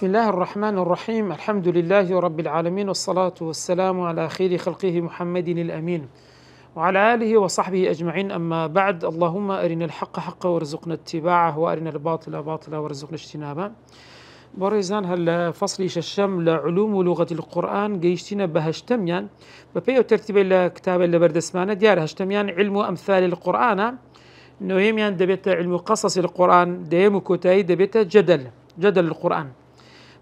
بسم الله الرحمن الرحيم. الحمد لله رب العالمين، والصلاة والسلام على خير خلقه محمد الأمين وعلى آله وصحبه أجمعين. أما بعد، اللهم أرنا الحق حقا وارزقنا اتباعه، وأرنا الباطل باطلا وارزقنا اجتنابه. بارزان هل فصل ششم لعلوم لغة القرآن جيشتنا بهشتميان ببيو ترتيب الكتاب اللي بردسمانة ديار هشتميان علم أمثال القرآن، نويميان دبيت علم قصص القرآن، ديم كتاي دبيت جدل القرآن.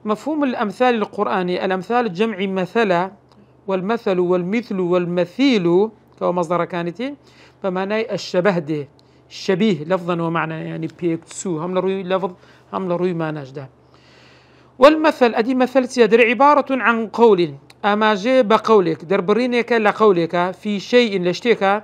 مفهوم الأمثال القرآني: الأمثال جمع مثلا، والمثل والمثل والمثيل كما مصدر كانتي بمعنى الشبه ده، الشبيه لفظا ومعنى، يعني بيكتسو هم لروي لفظ هم لروي معنى ده. والمثل أدي مثل در عبارة عن قول أما جاء بقولك دربرينك لقولك في شيء لشتيك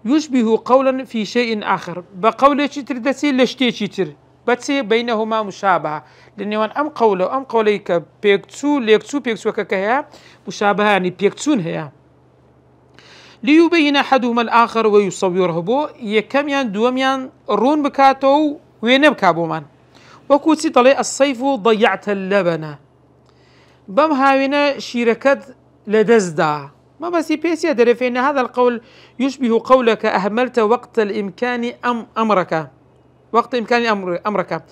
يشبه قولا في شيء آخر، بقولك تردسي لشتي تر بتسي بينهما مشابهة، لأن أم قوله أم قوليك بيكتسو بيكتسو كهيا مشابهة، يعني بيكتسون هي ليبين أحدهما الآخر ويصوره بو يكميان دوميان رون بكاتو وينبكا بومان. وكوتي طلي الصيف ضيعت اللبن بمهاونا شيركت لدزدا ما بس بيسي أدري، فإن هذا القول يشبه قولك أهملت وقت الإمكان أمرك، وقت إمكان أمرك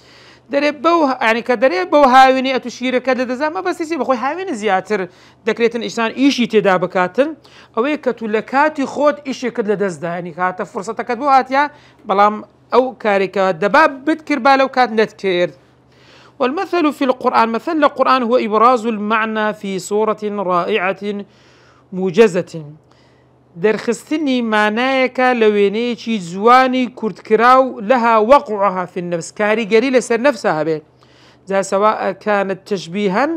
دريبو، يعني كدريبو هاويني أتشيرك لدزا ما بس يسي بخوي هاويني زياتر دكريتن إنسان إيشي تدابكاتن أو كتولكاتي خود إيشي كد لدزدا، يعني كاتا فرصتك بو هاتيا بلام أو كاريكا دباب بتكر بالو كات نتكير. والمثل في القرآن، مثل القرآن هو إبراز المعنى في صورة رائعة موجزة، درخستني معناك لويني شي زواني كرتكراو لها وقعها في النفس، كاري قليلة سر نفسها به، ذا سواء كانت تشبيها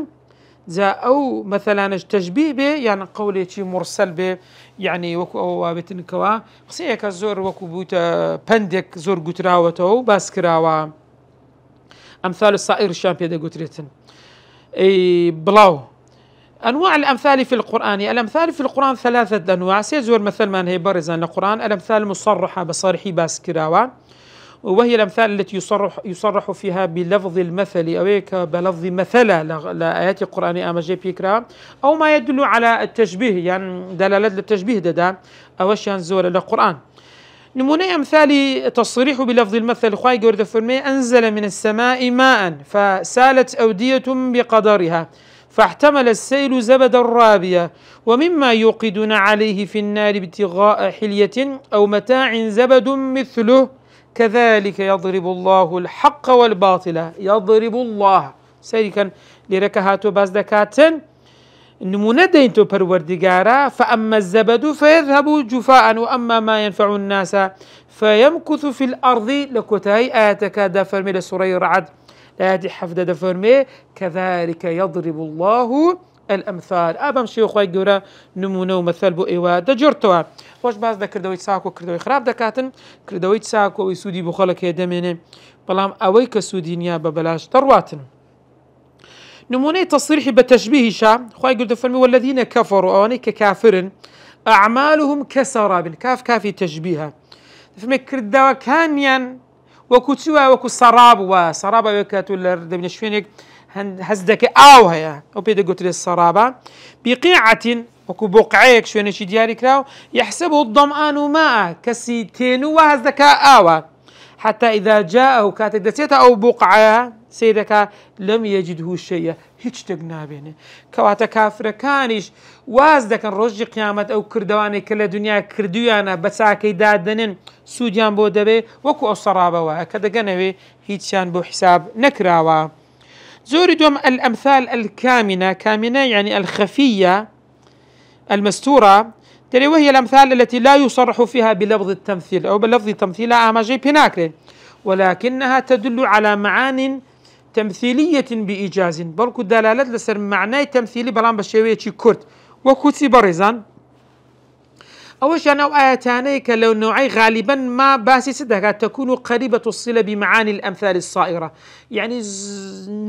ذا أو مثلا تشبيه به، يعني قولي شي مرسل به، يعني وكو أو بتنكوا خصيك زور وكو بوتا بندك زور قتراوته باسكراوا. أمثال الصائر الشامبيا دي قتريتن أي بلاو. أنواع الأمثال في القرآن: الأمثال في القرآن ثلاثة أنواع، سيزور مثل ما هي برزان القرآن. الأمثال مصرحة بصريح باسكراوا، وهي الأمثال التي يصرح فيها بلفظ المثل أو بلفظ مثلا لآيات القرآن أما جي بيكرا، أو ما يدل على التشبيه، يعني دلالة التشبيه دا أوش ينزول القرآن. نمونة أمثال تصريح بلفظ المثل: خواهي قرد فرمي أنزل من السماء ماء فسالت أودية بقدرها فاحتمل السيل زبدا رابيا ومما يوقدون عليه في النار ابتغاء حلية أو متاع زبد مثله كذلك يضرب الله الحق والباطل. يضرب الله سيركا لركهات باز دكاتن نمونة دينتو پروردگارا: فأما الزبد فيذهب جفاء وأما ما ينفع الناس فيمكث في الأرض. لكتاي آياتك دفرمي لسورة رعد آيات حفظ دفرمي كذلك يضرب الله الأمثال. أبم شيخ خوي جورا نمونه ومثل بو إيوا دجرتوا خوش باز دكردوي ساكو كردوي خراب دكاتن كردوي ساكو ويسودي بخلك يدمنه بلام أويك سودينيا ببلاش ترواتن. نمونه تصريح بتشبيه شا خوي جورا دفرمي: والذين كفروا أوانيك كافر أعمالهم كسراب. كاف كافي تشبيها دفرمي كردوا كانيان وكتوا وكو سراب وسراب وكاتو لردمن شفينك هزدك هيا او بيد قلت للسرابة بقيعة وكو بقعيك شوية شي دياري كراو يحسبه الظمآن ماء كسيتين وهزدك آوى حتى إذا جاءه كاتك دسيته أو بقعة سيدك لم يجده شيء هيج تقنابينه كواتا كافر كانش وازدك رجي قيامة أو كردواني كلا دنيا كردويانا بساكي دادنن سوديان بودبي وكو السرابة وكذا قنوي هيتشان بو حساب نكراوا. زوري دوم الأمثال الكامنة، كامنة يعني الخفية المستورة، ترى وهي الأمثال التي لا يصرح فيها بلفظ التمثيل أو بلفظ تمثيل أما جي بناكرين، ولكنها تدل على معان تمثيلية بإيجاز، بلكو دلالات لسر معنى تمثيلي بلان بشوية كرت وكوتي برزان. أوش أنا آياتانيك لو نوعي غالبا ما باسي سدها تكون قريبة الصلة بمعاني الأمثال الصائرة، يعني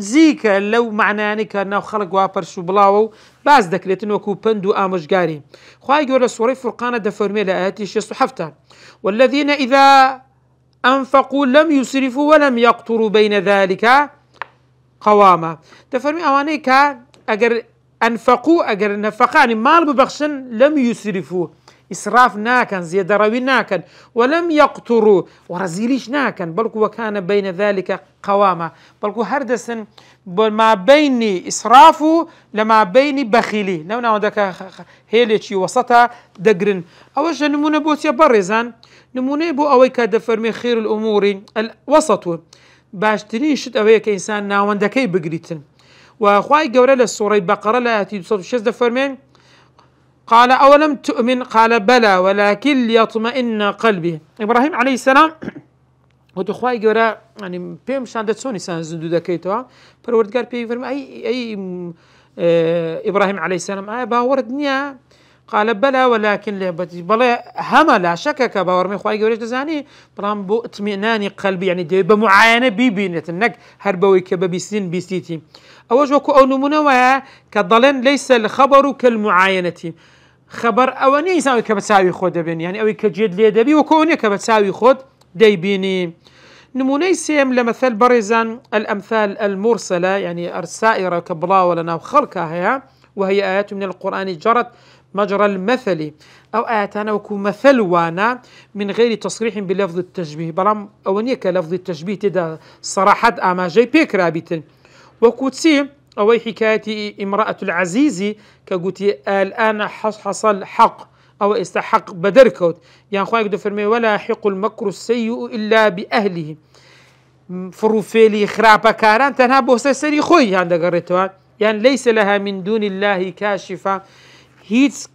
زيك لو معنانك أنه خلق وابرشو بلاو باز دكلتن وكو بندو آمشقاري. خواهي يقول سورة فرقانة دفرمي لآياتي شيء حفتا: والذين إذا أنفقوا لم يسرفوا ولم يقتروا بين ذلك قواما دفرمي أواني أجر أنفقوا أجر نفقاني مال ببخشن لم يسرفوا إسراف ناكن زيادة روي ناكن ولم يقتروا ورزيليش ناكن بل وكان بين ذلك قواما بل هردسن ما بين إسرافه لما بين بخيلي لو نعودك هيلتشي وسطها دقرن أوش نمونه بوتيا برزان نمونه بو أويك دفرمي خير الأمور الوسط باشترين شد أويك إنسان ناوندكي بقريتن وخواي قورة للسورة بقرة لا تيجي شز دفرمين قال أولم تؤمن قال بلى ولكن ليطمئن قلبي إبراهيم عليه السلام وتخواي قورة يعني بيم شاندت سوني سان زندو دكيتوا فروردقار بي فرم أي إبراهيم عليه السلام باورد نيا قال بلى ولكن ليبتي بلا هما لا شكك باور من خواي قورة تزاني برام بو اطمئنان قلبي يعني دي بمعاينة بيبينة النك هربوي كبابيسين بيستيتي أوج وكو أو نمونة كضلن ليس الخبر كالمعاينة خبر أواني يساوي كبتساوي خود بين يعني أو كجد لي دبي وكوني كبتساوي خود ديبيني نموني سيم لمثل برزان الأمثال المرسلة يعني السائرة كبلا ولنا وخلقها هي وهي آيات من القرآن جرت مجرى المثل أو آيات أنا وكو مثل وانا من غير تصريح بلفظ التشبيه بلام أواني كلفظ التشبيه تدا صراحة أما جاي بيك رابطن وكوتسي أو حكاية امرأة العزيز كقولتي الآن حصل حق أو استحق بدركوت يعني خواهي قد فرمي ولا يحق المكر السيء إلا بأهله فروفيلي خرابة كاران تنها بوسة سري خوي عند قريتها يعني ليس لها من دون الله كاشفة هيتس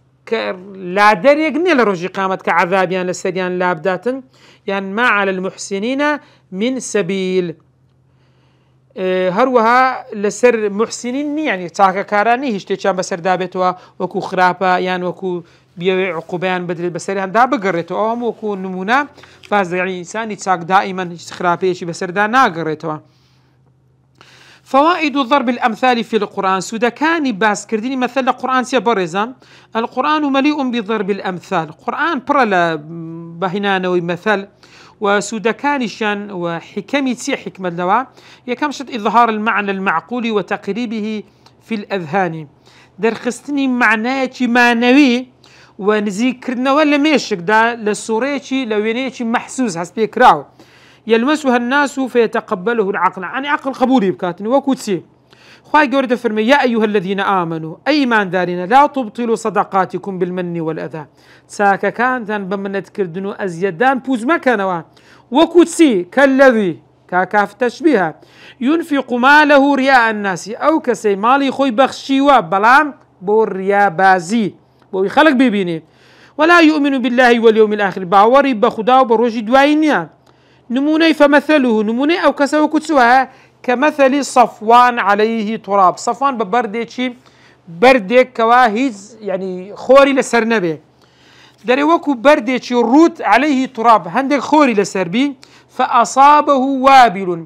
لا دريق نيل رجي قامت كعذاب يعني لسريان لابداتن يعني ما على المحسنين من سبيل هروها لسر محسنين يعني تاكا كاراني هشتي كان بسر دابتوا وكو خرابة يعني وكو بيوع عقوبان بدل بسر هندا بقريتوا أو وكو نمونا فاز يعني إنسان يتساق دائما خرابة شي بسر دا ناقريتوا فوائد ضرب الأمثال في القرآن سودا كاني باس كرديني مثل القرآن سيبرزا القرآن مليء بضرب الأمثال القرآن برلا بهنانا ومثل وسودكانشان وحكمتي حكمة لوا يكمشت إظهار المعنى المعقول وتقريبه في الأذهان درخستني معناتي معنوي ونذكرنا ولا ميشك دا للسوريتي لوينيتي محسوس حسب كراو يلمسها الناس فيتقبله العقل يعني عقل قبولي بكاتني وكوتسي خواي قورد فرمي يا أيها الذين آمنوا أي من دارنا لا تبطلوا صدقاتكم بالمن والأذى ساكا كانت بمن تكردنو أزيدان بوز مكانوا وكوتسي كالذي كاكاف تشبيها ينفق ماله رياء الناس أو كسي مالي خوي بخشيوا بلان بور رياء بازي بو خلق بيبيني ولا يؤمن بالله واليوم الآخر باوري بخدا وبروجي دوائنيا نموني فمثله نموني أو كسي وكوتسوها كمثل صفوان عليه تراب صفوان ببرديتشي بردك كواهيز يعني خوري لسرنبه داري وكو برديتشي روت عليه تراب هندك خوري لسربي فأصابه وابل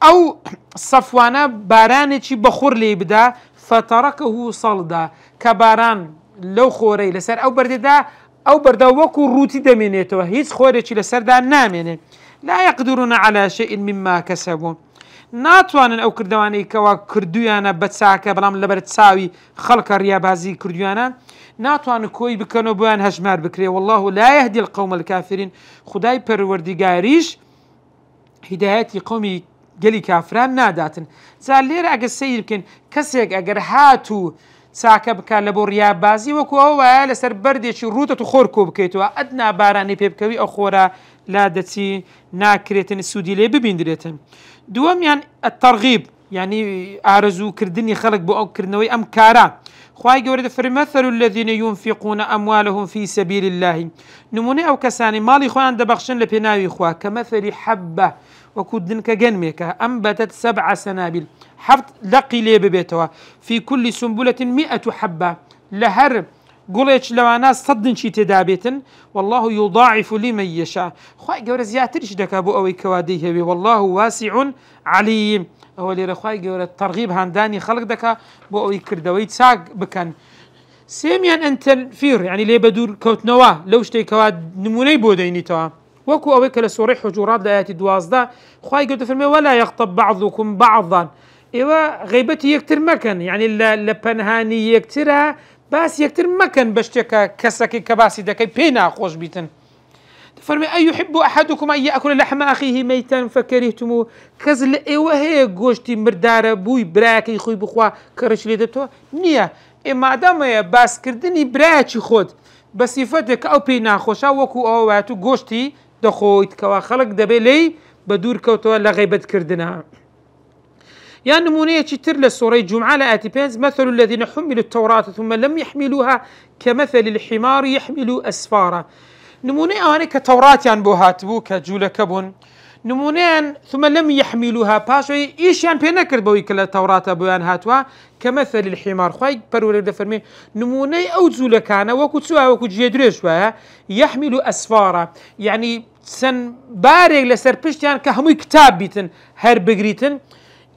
أو صفوانا بارانتشي بخور لي بدا فتركه صلدا كباران لو خوري لسر أو بردا أو بردا وكو روتي دمينيتو هيز خوريتشي لسر دا ناميني لا يقدرون على شيء مما كسبوا ناتوانن أو كردواني كوا كردويانا بتساكا بلام لبرت ساوي خلق الريابازي كردويانا ناتوان كوي بكنو بوان هجمار بكري والله لا يهدي القوم الكافرين خداي پروردگاريش هدايتي قومي قلي كافران ناداتن زال لير اگر سيد بكن كسيك اگر هاتو ساكا بكا لبو ريابازي وكو هو لسر برديش روتة خوركو بكيتو أدنى باراني بيبكوي أخورا لادتي ناكريتن السودي لي ببيندريتن دوام يعني الترغيب يعني أرزو كردني خلق بو كردنوي أم كارا خواهي قورد فرمثل الذين ينفقون أموالهم في سبيل الله نموني أو كساني مالي خوان دبخشن لبناوي خوا كمثل حبة وكودن كجنميكا أنبتت 7 سنابل حفت لقي لي ببيتها في كل سنبلة 100 حبة لهر قوليش لو ناس صدن شي تدابيتن والله يضاعف لمن يشاء خواهي قورد زياترش دكا بو أوي كواديه والله واسع عليم هو اللي رخواي قورد ترغيب هانداني خلق دكا بو أوي كردوي تساق بكن سيميان أنت الفير يعني لي بدور كوت نوا لو شتي كواد نموني بوديني توا وكو أويك لسوري حجورات لآيات 12 خواهي قورد فرمي ولا يغطب بعضكم بعضا ايوا غيبتي يكتر مكان يعني لبنهاني يكترها باس يكتر مكان بشتكا كسكي كباسي دكي بينا خوش بيتن فرمي أي يحب أحدكم أن يأكل لحم أخيه ميتا فكرهتموه كزل إيوه هي جوشتي مردارة بوي براكي خوي بخوا كرش ليدتو نية إما دام باس كردني براكي خود بس يفتك أو بينا خوشا وكو أواتو جوشتي دخويت كوا خلق دبلي بدور كوتو لغيبة كردنا يعني نمونية تر للسورة الجمعة لآتي بينز مثل الذين حملوا التوراة ثم لم يحملوها كمثل الحمار يحمل أسفارا نموني أواني كتوراة يعني بوهات بو كجولة كبون نمونيان ثم لم يحملوها باشوي إيش يعني بينكر بوي كلا توراة بوان هاتوا كمثل الحمار خواي برولي دفرمي نموني أو جولة كان وكو تسوها وكو جيدريش يحمل أسفارا يعني سن باري لسر بشتيان كهموي كتاب بيتن هر بقريتن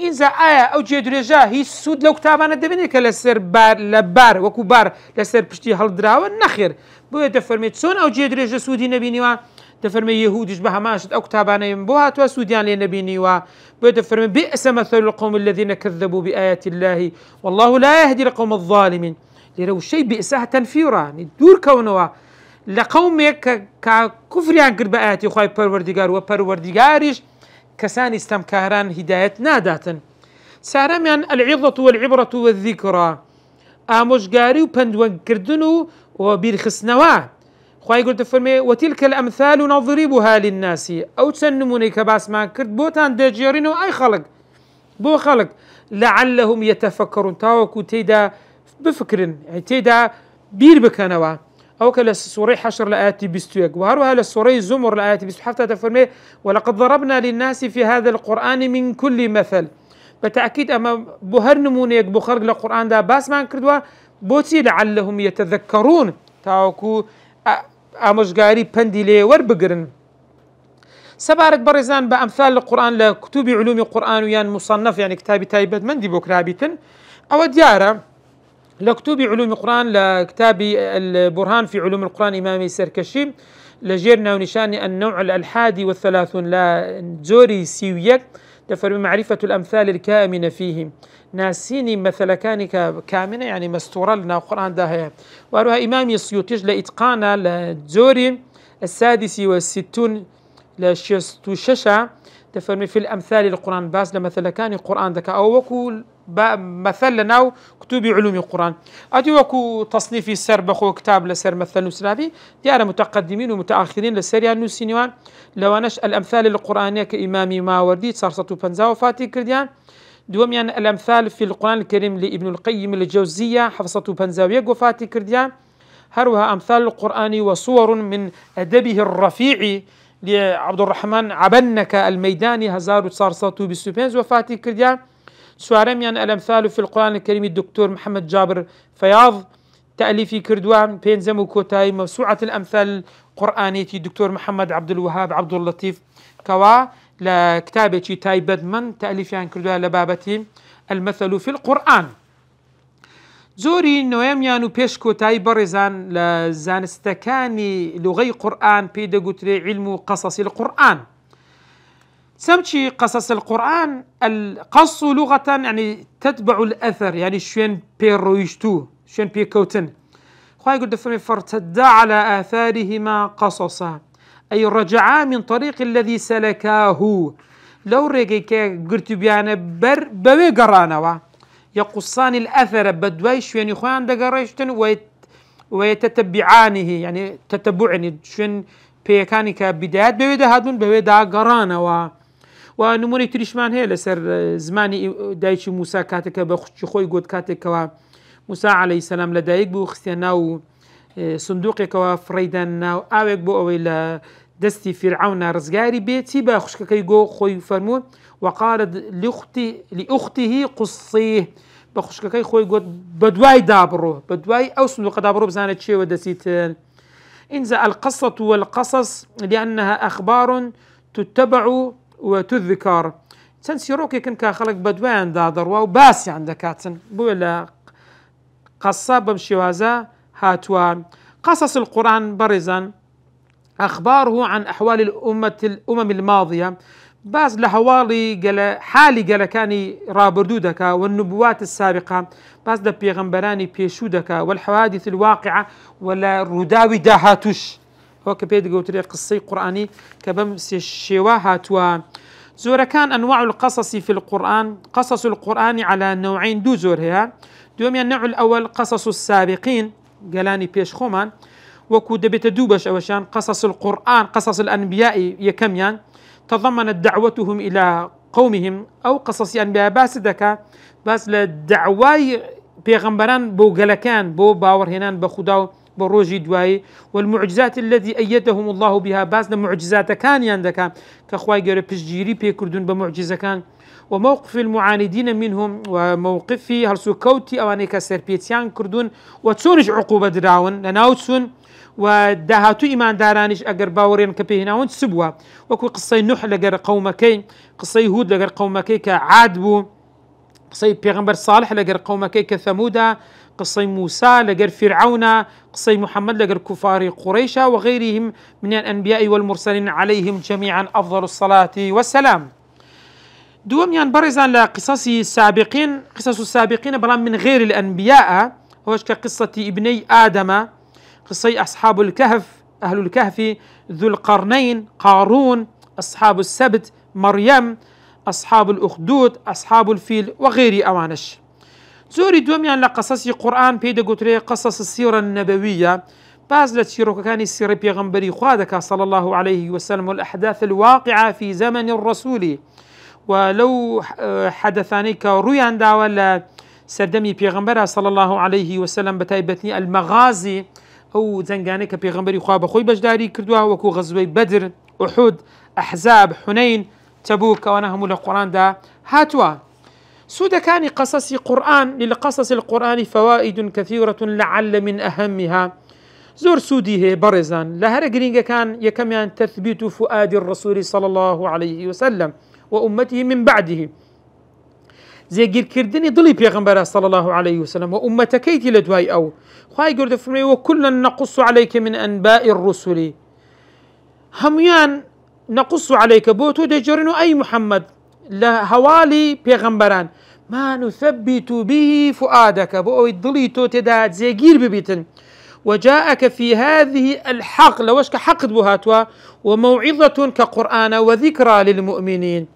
إذا آية أو جيدريجا هي السود لو كتابانا دبني كلسر بار لبار وكو بار لسر بشتي هالدراوة النخير بويا دفرميت سون أو جيدريجا سودي نبينيوا دفرمي يهوديش بها ماشت أو كتابانا ينبوها توا سوديان لنبينيوا بويا دفرمي بئس مثل القوم الذين كذبوا بآيات الله والله لا يهدي القوم الظالمين لرو الشيء بئسها تنفيرا دور كونوا لقومك ككفر عن قرب آياتي خواهي پروردگار و پروردگارش كسان استمكاران هداية ناداتا سارميان العظة والعبرة والذكرى آموشگاري وپندوان كردنو وبيرخصنوا خواهي قلت فرمي وتلك الأمثال نضربها للناس أو تسنموني كباس ما كرد بوتان داجيرينو أي خلق بو خلق لعلهم يتفكرون تاوكو تيدا بفكر يعني تيدا بير بكنوا أو كلا سوري حشر لآياتي بستويق وهروها للسوري زمر لآياتي بستو حتى تفرمي ولقد ضربنا للناس في هذا القرآن من كل مثل بالتأكيد أما بهر نمونيك بخرج للقرآن دا باس ما كردوا بوتي لعلهم يتذكرون تاوكو أمشقاري بندلي وربقرن سبارك برزان بأمثال القرآن لكتب علوم القرآن ويان مصنف يعني كتابي تايبت من دي بوكرابيتن أو ديارة لكتب علوم القرآن لكتاب البرهان في علوم القرآن إمامي السركشي لجيرنا ونشاني النوع الحادي والثلاثون لجوري سيويك تفر معرفة الأمثال الكامنة فيه ناسيني مثل كان كامنة يعني مستورة لنا القرآن ده وأروها إمامي السيوطيش لإتقانا لجوري السادس والستون لشيستوششة تفرمي في الأمثال القرآن باس لمثل كان القرآن ذكا أو وكو مثل لنا كتب علوم القرآن أدي وكو تصنيفي السربخ كتاب لسر مثل نسرابي ديار متقدمين ومتأخرين لسريان نسينيوان لو نش الأمثال القرآنية كإمامي ماوردي صارصة بنزا وفاتي كرديان دوم يعني الأمثال في القرآن الكريم لابن القيم الجوزية حفصة بنزاوية وفاتي كرديان هروها أمثال القرآن وصور من أدبه الرفيع لعبد الرحمن عبنك الميداني هزار صارصة بسوبينز وفاتي كرديان سوارميان الأمثال في القرآن الكريم الدكتور محمد جابر فياض تأليفي كردوان بينزمو كوتاي موسوعة الأمثال القرآنية الدكتور محمد عبد الوهاب عبد اللطيف كوا لكتابة تايبد من تأليفي عن كردوان لبابتي المثل في القرآن زوري نويميانو بيش كوتاي برزان لزانستكاني لغي قرآن بيدا قتري علم قصص القرآن سمشي قصص القرآن القص لغة يعني تتبع الأثر يعني شين بيرويشتو شين بيكوتن خواهي قلت فرمي فارتدا على آثارهما قصصا أي رجعا من طريق الذي سلكاه لو رجيك قلت بيانا بر بوي قرانوا يقصان الأثر بدواي شين يخوان دقريشتن ويتتبعانه يعني تتبعني شين بيكانك بدايات بوي دا هادون بوي دا قرانوا ونموني تريشمان هي لسر زماني دايشي موسى كاتك بخشي خوي قد كاتك موسى عليه السلام لدايك بو خستيناو صندوقك وفريدنا آوك بو أوي دستي فرعون رزقاري بيتي بخشك كيقو خوي فرمو وقالت لأخته قصيه بخشك كي خوي قد بدواي دابرو بدواي أو صندوق دابرو بزانت شي ودسيت إنزا القصة والقصص لأنها أخبار تتبع وتذكر سنسيروكي كن كخلق بدوان دادروا وباسي عندكاتن بولا قصة بمشيوازا هاتوا قصص القرآن برزا أخباره عن أحوال الأمم الماضية باز لهواڵی حالی گەلەکانی ڕابردوو دەکا والنبوات السابقة باز لە پێغەمبەرانی پێشوو دەکا والحوادث الواقعة ولا ڕووداوی داهاتوش هو کە پێ دەگەوترێت قسەی قورآنی کە بەم شێوە هاتووە. زۆرەکان أنواع القصص في القرآن قصص القرآن على نوعين دو زۆر هەیە. دووەمیان النوع الأول قصص السابقين گەلانی پێش خۆمان وەکو دەبێتە دوو بەش ئەوەشان قصص القرآن قصص الأنبياء یەکەمیان تضمنت دعوتهم إلى قومهم أو قصص أنبياء باس دكا باس لدعواي بيغمبران بو غلكان بو باورهنان بخداو بروجي دواي والمعجزات الذي أيدهم الله بها باس لمعجزات كان يندكا كخواي جرى بجيري بيكردون بمعجزة كان وموقف المعاندين منهم وموقفي هرسو كوتي أواني كسر بيتيان كردون وتسونج عقوبة دراون لناوتسون وداهاتو إيمان دارانيش أجر باورين كبيهناون سبوا وكو قصي نوح لجر قومكي قصي هود لجر قومكي كعاد بو قصي بيغمبر صالح لجر قومكي كثمودا قصي موسى لجر فرعون قصي محمد لجر كفار قريشة وغيرهم من الأنبياء والمرسلين عليهم جميعا أفضل الصلاة والسلام. دوم برزان لقصص السابقين قصص السابقين بلان من غير الأنبياء هوش كقصة ابني آدم قصي أصحاب الكهف أهل الكهف ذو القرنين قارون أصحاب السبت مريم أصحاب الأخدود أصحاب الفيل وغير أوانش. زوري دوميان لقصص القرآن بيدا قتري قصص السيرة النبوية باز لتشيروك كان السيرة بيغمبري خوادك صلى الله عليه وسلم والأحداث الواقعة في زمن الرسول ولو حدثانيك رويان دا ولا سردمي بيغمبرها صلى الله عليه وسلم بتايبتني المغازي أو زنجاني كبيغمبري خواب خوي بجداري كردوا وكو غزوي بدر أحد أحزاب حنين تبوك ونهم القرآن دا هاتوا سودا كان قصص قرآن للقصص القرآن فوائد كثيرة لعل من أهمها زور سودي هي برزان لهر جرينجا كان يكمن تثبيت فؤاد الرسول صلى الله عليه وسلم وأمته من بعده زي جير كردني ضلي بيغمبر صلى الله عليه وسلم وأمتكيتي لدواي أو خواهي قرد فرمي وكلا نقص عليك من أنباء الرسل هميان نقص عليك بوتو دجرنو أي محمد لهوالي بيغمبران ما نثبت به فؤادك بو ضلي تو تداد زي جير ببيتن وجاءك في هذه الحق لوشك حق بهاتوا وموعظة كقرآن وذكرى للمؤمنين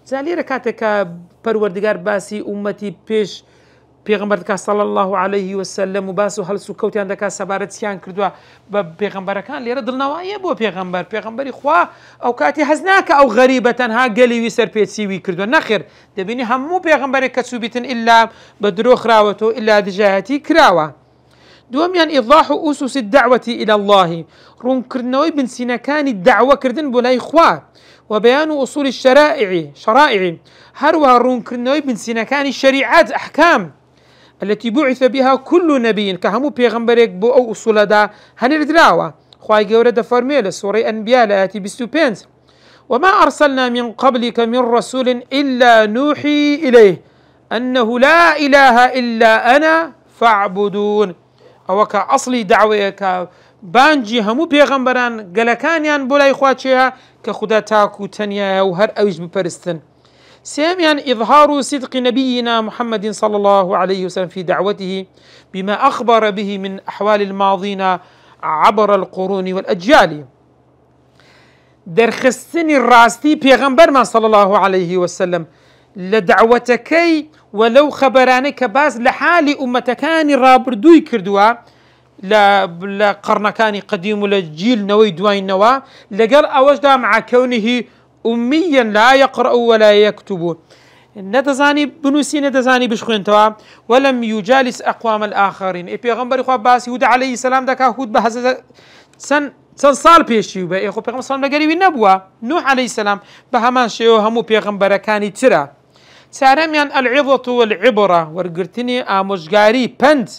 زالي ركاتك پروردگار باسي أمتي بيش پیغمبر صلى الله عليه وسلم وباسو هل سكوتيان دكا سبارتيان كردوا بپیغمبر كان ليرد النوايا بو پیغمبري خوا او كاتي حزناك او غريبة ها قلي ويسر بيتسيوي كردوا نخير دبيني همو پیغمبر كسوبيتن إلا بدروخ راوتو إلا دجاهتي كراوة. دوميان إيضاح أسس الدعوة إلى الله رون كردنوي بن سينكان الدعوة كردن بولاي خوا وبيان أصول شرائع هروها رون كردنوي بن سينكان الشريعات أحكام التي بعث بها كل نبي كهمو بيغمبريك بو أو أصول دا هنردراوة خواهي جورد فرميل سورة أنبياء لآتي بستوبينز وما أرسلنا من قبلك من رسول إلا نوحي إليه أنه لا إله إلا أنا فاعبدون أو كأصلي دعوة كبانجي همو بيغمبران قلكانيان بولاي خواتشيها كخدا تاكو تنيا وهر أويج ببرستن. ساميا إظهار صدق نبينا محمد صلى الله عليه وسلم في دعوته بما أخبر به من أحوال الماضين عبر القرون والأجيال درخستن الراستي بيغمبر ما صلى الله عليه وسلم لدعوتكي ولو خبرانك باز لحالي أمتكاني رابردوي كردوا لقرنكاني قديم للجيل نوي دواي نوا لقال أوجدا مع كونه أميا لا يقرأ ولا يكتب ندزاني بنوسي ندزاني بشخين توا ولم يجالس أقوام الآخرين بيغمبر إخوة باس يهود عليه السلام دكا هود بهذا سن صال بيشيو بقى إخوة بيغمبر صلى الله عليه وسلم نبوة نوح عليه السلام بهمان شيو همو بيغمبر كاني ترى سارميان العظة والعبرة ورقرتني آموشقاري بند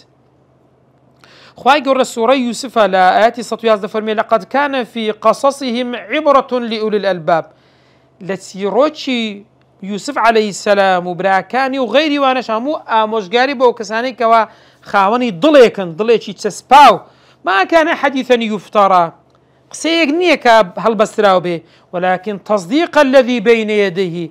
خواهي قرر سورة يوسف لا آياتي سطوياز فرمي لقد كان في قصصهم عبرة لأولي الألباب لتيروتشي يوسف عليه السلام وبراكاني وغيري وانا شامو آموشقاري بو كساني كوا خاوني ضليكن ضليكي تسباو ما كان حديثا يفترى قسەیەک نییە کە هەڵبەستراو بێ، ولكن تصديق الذي بين يديه،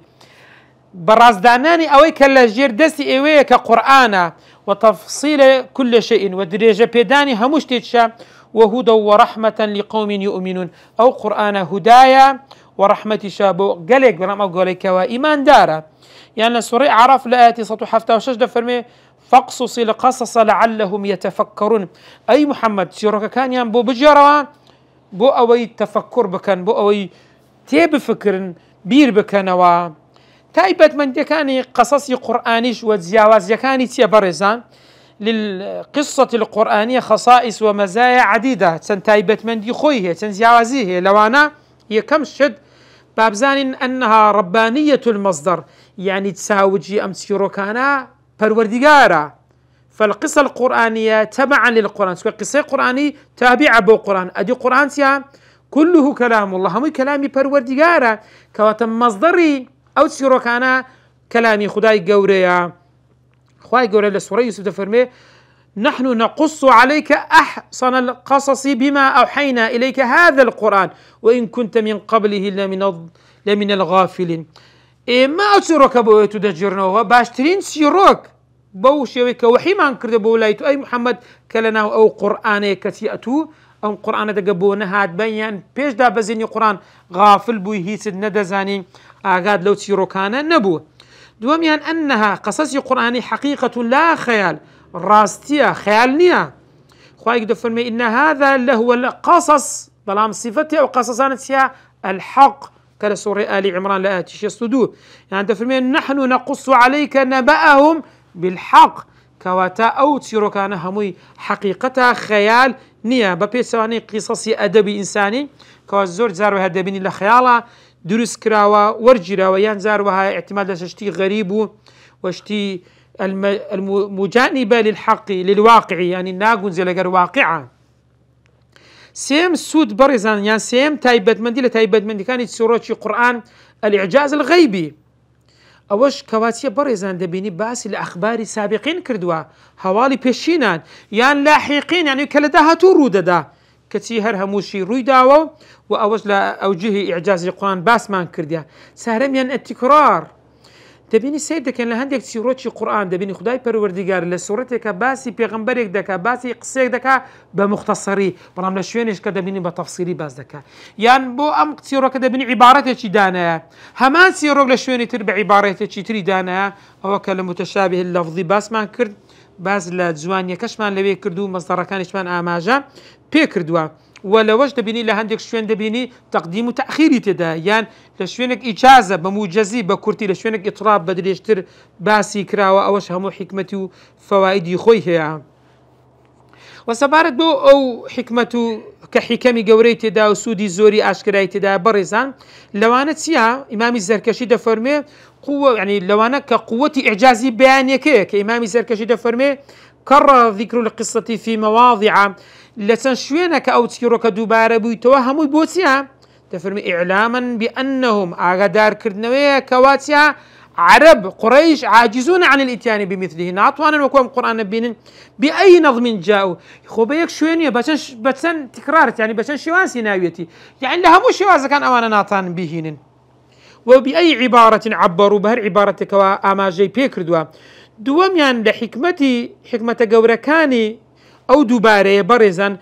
بەڕازدانانی ئەوەی کە لە ژێر دەستی ئێوەیە کە قورئانە، وتفصيل كل شيء، ودرێژە پێدانی هەموو شتێکشە، وهدى ورحمة لقوم يؤمنون، ئەو قورئانە هودایە ورحمەتیشە بۆ گەلێک بەڵام ئەو گەڵێکەوە ئیمان دارە. يعني لسورة أعراف لآية 176 دفرمي فاقصص القصص لعلهم يتفكرون، أي محمد سيروك كان يان بو بجروا بو أوي تفكر بكن، بو أوي تيب فكرن بير بكنوا تايبت من دكاني قصصي قرآنيش وزياواز يكاني تيبرزان للقصة القرآنية خصائص ومزايا عديدة، تن تايبت من دي خويه تن زياوازيه لوانا هي كم شد بابزان أنها ربانية المصدر، يعني تساوجي أم سيروكانا پروردگارا، فالقصة القرآنية تبعا للقرآن، سواء قصة قرآني تابعة بو قرآن، أدي قرآن سيا كله كلام الله، همي كلامي پروردگارا كواتم مصدري أو سيروكانا كلامي خداي قوريا. خداي قوريا لسورة يوسف تفرمي نحن نقص عليك أحسن القصص بما أوحينا إليك هذا القرآن وإن كنت من قبله لمن الغافلين. ما أتسيروك بو تدجرنوها باشترين سيروك بو شويك وحي ما انكرد بو لايتو أي محمد كلنا أو قرآن كتيأتو أو قرآن دقبو نهاد بيان بيش دا بزيني قرآن غافل بو هيسد ندزاني آغاد لو تسيروكانا نبو. دواميان أنها قصص قرآني حقيقة لا خيال، راستيا خيال نيا. خواهي دفرمي إن هذا لهو القصص بلام صفتي أو قصصانتها الحق كلا سورة آل عمران لا تشي صدور، يعني دفرمي نحن نقص عليك نبأهم بالحق كواتا أو تيروكان هموي حقيقتها خيال نيا ببي سواني قصصي أدبي إنساني كوازور زارو هدبيني لخيالا دروس كراوا ورجراوا يان زاروها اعتماد شتي غريب وشتي المجانبة للحق للواقع، يعني ناقون زي لقر واقعة. سيم سود برزان يعني سيم تايبت مندي لتايبت مندي كانت سورة قرآن الإعجاز الغيبي أوش كواتيا برزان دبيني باس الأخبار سابقين كردوا هوالي بيشينان يعني لاحقين، يعني كلدها توروددا كتي هر هموشي روي داوا وأوش لا أوجه إعجاز القرآن باس ما كرديا سهرم يعني التكرار. دبيني سيد كان لهندك سورة قرآن دبيني خداي پروردگار لسورتك باسي پیغمبرك دكا باسي قصيك دكا بمختصري برام لشوينش كدبيني بتفصيلي باس دكا، يعني بو ام سورة كدبيني عبارته چي دانا همان سورة لشويني تربع عبارته چي تري دانا هو كلام متشابه اللفظي باس ما كرد باز لزوانيا كشمان لبي كردو مصدر كان شمان اماجا بي كردوا ولا وجد دبيني لهندك شوين دبيني تقديم وتأخيري تدا، يعني لشوينك إجازة بموجزي بكرتي لشوينك إطراب بدريشتر باسي كراوة أوش همو حكمتي وفوائدي خويه يعني. وسبارت بو أو حكمته كحكمي قوريتي دا وسودي زوري أشكرايتي دا برزان لوانت سيها إمامي الزركشي دا فرمي قوة، يعني لوانا كقوة إعجازي بيانية كإمامي الزركشي دا فرمي كرر ذكر القصة في مواضع لسان شوينك أو تسيروك دوباره بيتوهموا بوتيا تفرمي إعلاما بأنهم أغدار كردنوية كواتيا عرب قريش عاجزون عن الاتيان بمثله ناطوانا وكوام قرآن بين بأي نظم جاءوا خوبيك شوينية بسن تكرارت، يعني بسن شوان سيناويتي يعني لها مو شوازة كان أوانا ناطان بهين وبأي عبارة عبروا بهر عبارتك وآما جي بيكردوا دوام يعني لحكمتي حكمة قوركاني أو دوباره برزا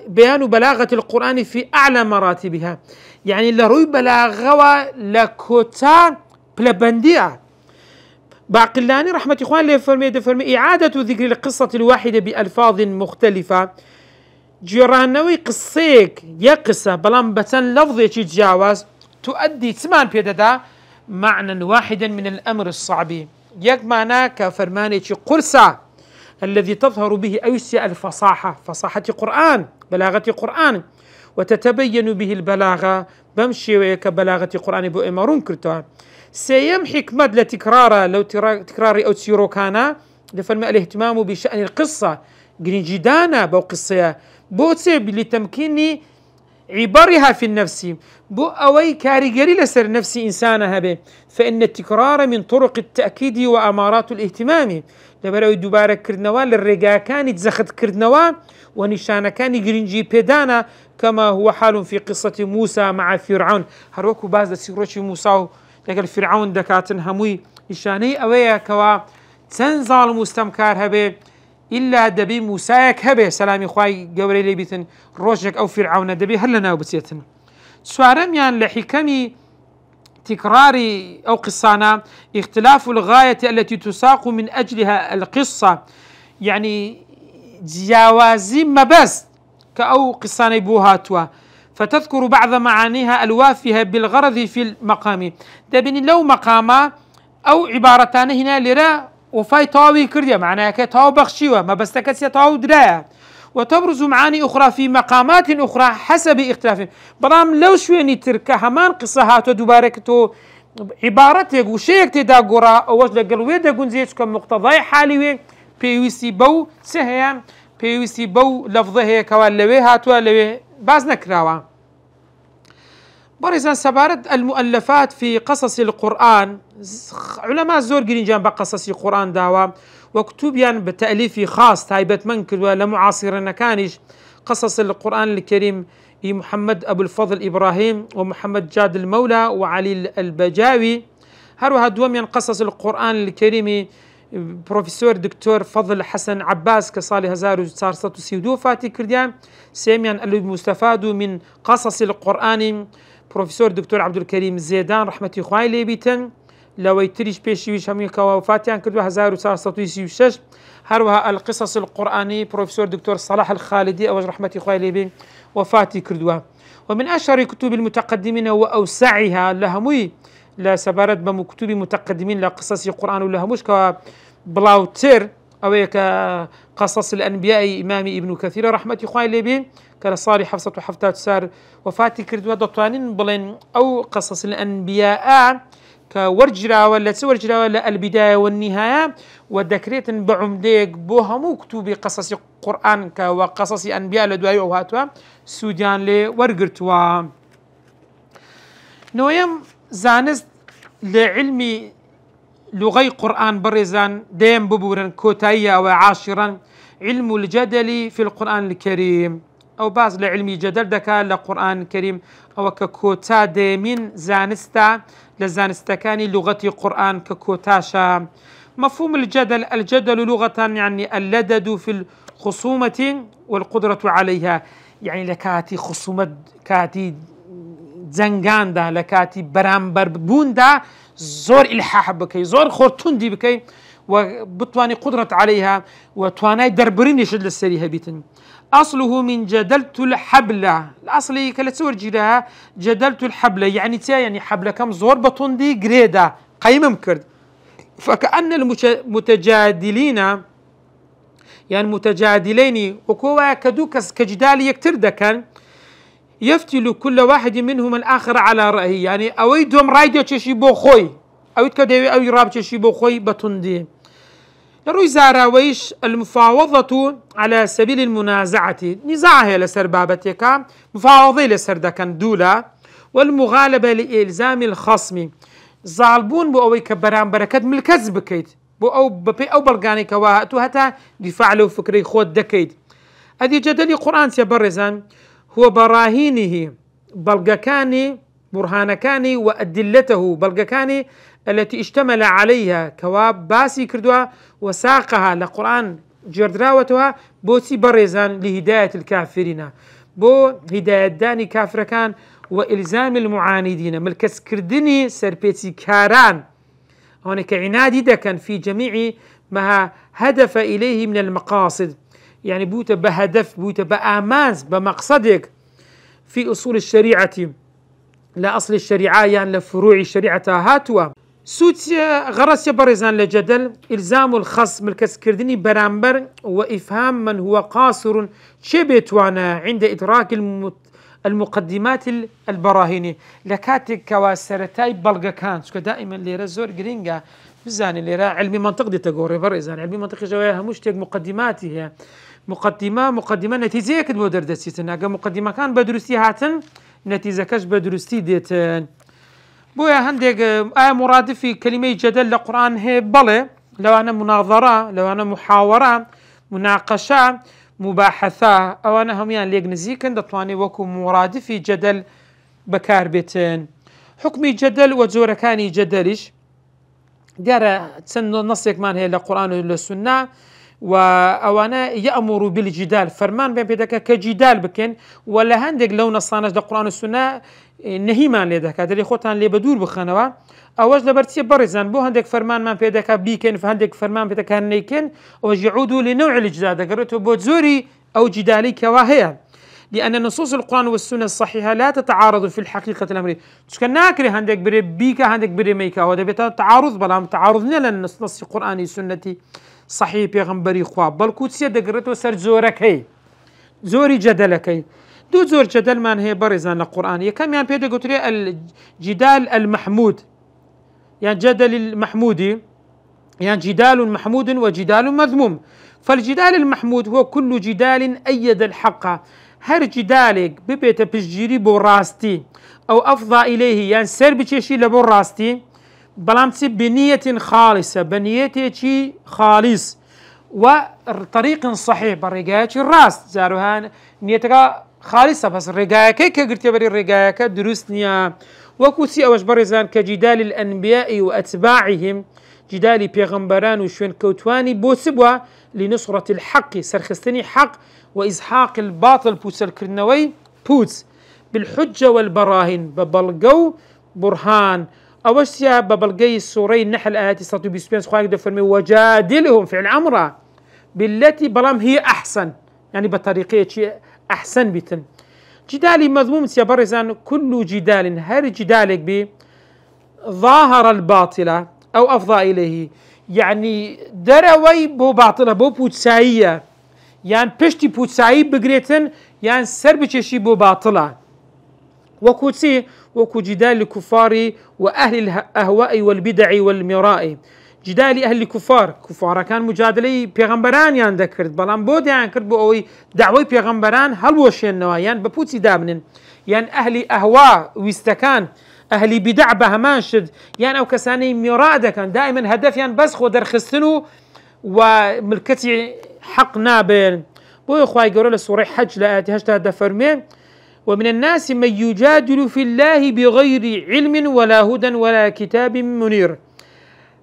بيان بلاغة القرآن في أعلى مراتبها، يعني لروي بلاغة لكوتا بلبندية باقلاني رحمة إخوان لي فرمي إعادة ذكر القصة الواحدة بألفاظ مختلفة جيرانوي قصيك يا قصة بلان بتن لفظي تجاوز تؤدي تسمان بيددا معنى واحدا من الأمر الصعب، يك معناه كفرماني قرصة الذي تظهر به أوسع الفصاحة، فصاحة قرآن بلاغة قرآن وتتبين به البلاغة بمشي كبلاغة قرآن بو إمارون كرتوها سيم حكمة لتكرار لو تكرار أو تسيروكانا لفرم الاهتمام بشأن القصة جدانا بو قصة بو تسيب لتمكيني عبارها في النفس بو أوي كاريجري لسر نفس إنسانها به، فإن التكرار من طرق التأكيد وأمارات الاهتمام لبراوي دوباره كردنوا للرقا كانت زخت كردنوا ونشانا كان جرينجي بيدانا كما هو حال في قصة موسى مع فرعون. هروكو باز سيروشي موسى لكن فرعون دكاتن هموي إشاني أويا كوا تنزال مستمكار هبه إلا دبي موسايك هبه سلامي خواي قوري لي بيتن روجك أو فرعون دبي هلنا وبسيتن سوارم يعني لحكمي تكرار أو قصانا اختلاف الغاية التي تساق من أجلها القصة يعني جوازي ما بس كأو قصانا بوهاتوا فتذكر بعض معانيها الوافية بالغرض في المقام دبني لو مقاما أو عبارتان هنا لرا وفاي تاوي كرديا معناها كتاو بخشيوة ما بس تكسي تاو درايا وتبرز معاني أخرى في مقامات أخرى حسب اختلافهم برام لو شويني تركا همان قصهاتو دوباركتو عبارتك وشيك تدا قرا أوش لقلوية دا قنزيش كمقتضاي حاليوي بيويسي بو سهيا بيويسي بو لفظه هي كوالوي هاتوا لوي باز نكراوا برزان سبارد المؤلفات في قصص القرآن علماء زور قرينجان بقصص القرآن داوا وكتبيان بتأليف خاص تايبت منكر ولمعاصرنا كانش قصص القرآن الكريم محمد أبو الفضل إبراهيم ومحمد جاد المولى وعلي البجاوي هروها دوميان قصص القرآن الكريم بروفيسور دكتور فضل حسن عباس كصالي هزار وصارصة سيدو فاتي كرديان سيميان المستفاد من قصص القرآن بروفيسور دكتور عبد الكريم زيدان رحمة إخواني ليبيتن لو يتريش بيشيوش همي كوافاتيان كردو 1436 هروها القصص القرآني بروفيسور دكتور صلاح الخالدي أوج رحمة إخواني ليبين وفاتي كردوها ومن أشهر كتب المتقدمين وأوسعها لهموي لا سبارت بمكتوب متقدمين لقصص القرآن ولهموش كبلاوتر أو كقصص الأنبياء إمام ابن كثير رحمة إخواني ليبين كان صالح حفصة وحفتات سار وفاتي كردوها دطوانين بلين أو قصص الأنبياء كورجرا ولا تورجرا ولا البداية والنهاية ودكريت بعمديك بوهمو كتب قصص القرآن وقصص أنبياء لدواي وهاتوا سوديان لي ورقرتوا نويم زانست لعلمي لغي قرآن برزان ديم ببورا كوتايا وعاشرا علم الجدل في القرآن الكريم أو بعض لعلمي جدل دكا لقرآن الكريم أو ككوتا ديمين زانستا لزانستكاني لغة قرآن ككوتاشا مفهوم الجدل لغة يعني اللدد في الخصومة والقدرة عليها يعني لكاتي خصومة كاتي زنگان دا لكاتي برامبر بون دا زور إلحاح بكي زور خورتون دي بكي وبطواني قدرة عليها وتواني دربرين يشد للسريها بيتن أصله من جدلت الحبلة الأصلي كلا تصور جيرها جدلت الحبلة يعني يعني حبلة كم زور بطون دي جريدة قيمة مكرد فكأن المتجادلين يعني متجادلين وكوا كدوكس كجدال يكتر كان يفتل كل واحد منهم الآخر على رأيه يعني أويدهم رايدو تشيبو خوي أويد كدوي أو يراب تشيبو خوي بطون دي روي زاراويش المفاوضة على سبيل المنازعة نزاعها لسر بابتك مفاوضة لسر دكان دولا والمغالبة لإلزام الخصم زالبون بو أوي كبران بركات من الكذب بكيت بو أو ببي أو بلغاني كواهاتو هتا دفاع له فكري خود دكيت هذه جدل قرآن سيبرزان هو براهينه بلغكاني برهانكاني وأدلته بلغكاني التي اشتمل عليها كواب باسي كردوا وساقها لقرآن جردراوتها بوتي برزان لهداية الكافرين بو هداية داني كافر كان وإلزام المعاندين ملكس كردني سربيتي كاران هناك عنادي كان في جميع ما هدف إليه من المقاصد يعني بوت بهدف بوت بآماز بمقصدك في أصول الشريعة لا أصل الشريعة يعني لفروع الشريعة هاتوا سوت غرس برزان لجدل إلزام الخصم الكسكردني برامبر وإفهام من هو قاصر شبتوانا عند إدراك المقدمات البراهينية لكاتك كواسرتاي بلغا كان دائما ليرا زور جرينجا بزاني ليرا علمي منطق دي تقوري برزان علمي منطق جواها مشتق مقدماتي هي مقدمة نتيجة كد مدردسيتنا مقدمة كان بدرستي هاتن نتيجة كاش بدرستي ديتن بويا هندق مرادف في كلمة جدل لقرآن هي بلى لو أنا مناظرة لو أنا محاورة مناقشة مباحثة أو أنا هميان ليق نزيكن دطواني وكو مرادفي جدل بكار بيتن حكمي جدل وزوركاني جدلش ديارة تسن نصيك مان هي للقرآن والسنة وأوانا يأمر بالجدال فرمان بين بيدك كجدال بكن ولا هندق لو نصانج للقرآن والسنة نهيمان ليدك هذا اللي خوتان اللي بدور بخنوا أوج لبرتي برزان بو هندق فرمان من بيدك بيكن فهندق فرمان بيدك هنيكن ويعودوا لنوع الجدال قرأتوا بوتزوري أو جدالي كواهية لأن نصوص القرآن والسنة الصحيحة لا تتعارض في الحقيقة الأمرية تشكن ناكري هندق بري بيكا هندق بري ميكا وهذا بيتا تعارض بلا تعارضنا لأن نص القرآن سنتي صحيح بيغمبري خواب بل كوتسيا دقرتو سر زورك هي زوري جدلك هي دو زور جدل من هي برزان القرآن يكم يعني بيدا قلت لي الجدال المحمود يعني جدل المحمودي يعني جدال محمود وجدال مذموم فالجدال المحمود هو كل جدال أيد الحق هر جدالك ببيت بجيري براستي أو أفضى إليه يعني سر بتشي لبراستي بلامتي بنية خالصة بنيتي خالص وطريق صحيح برقاية الراس زاروها نيتك خالصة بس الرقاية كي قلت بري الرقاية دروسنيا وكوسي أوش برزان كجدال الأنبياء وأتباعهم جدالي بيغمبران وشوين كوتواني بوسبوا لنصرة الحق سرخستني حق وإزحاق الباطل بوس الكرنوي بوس بالحجة والبراهين ببلغو برهان أوشيا ببلغي السوري النحل آياتي سطو بيسبين سخواك دفرمي وجادلهم في العمرة بالتي بلام هي أحسن يعني بطريقة شيء أحسن بتن جدالي مذموم سيبرزان كل جدال هر جدالك بي ظاهر الباطلة أو أفضى إليه يعني دروي بو باطلة بو بوتساية يعني بشتي بوتساية بقريتن يعني سربتشي بو باطلة وكوتسي وكو جدال الكفار وأهل الأهواء والبدع والمراء جدال أهل الكفار كفار كان مجادلي بيغمبران يعني ذكرت بلان بود يعني كرت بو أوي دعوي بيغمبران هل وشين نوا يعني ببوتي دابنن يعني أهل أهواء ويستكان أهل بدع بهمان شد يعني أو كساني مراء كان دائما هدف يعني بس خو درخستنو وملكتي حق نابل بو إخوة يقولوا لسوري حج لآتي هشتا دفرمين ومن الناس من يجادل في الله بغير علم ولا هدى ولا كتاب منير